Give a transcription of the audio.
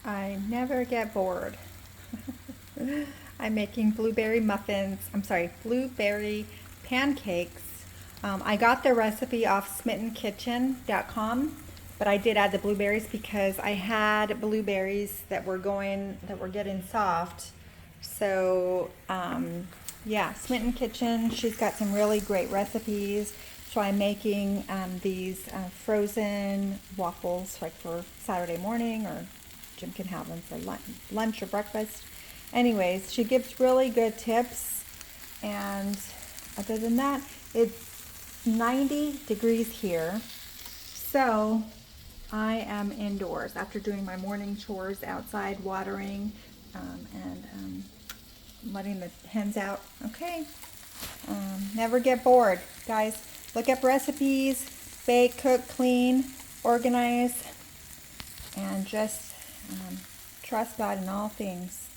I never get bored. I'm making blueberry muffins. I'm sorry, blueberry pancakes. I got the recipe off smittenkitchen.com, but I did add the blueberries because I had blueberries that were getting soft. So, yeah, Smitten Kitchen, she's got some really great recipes. So I'm making these frozen waffles like for Saturday morning, or Jim can have them for lunch or breakfast. Anyways, she gives really good tips. And other than that, it's 90 degrees here. So I am indoors after doing my morning chores outside, watering and letting the hens out. Okay. Never get bored, guys. Look up recipes, bake, cook, clean, organize, and just trust God in all things.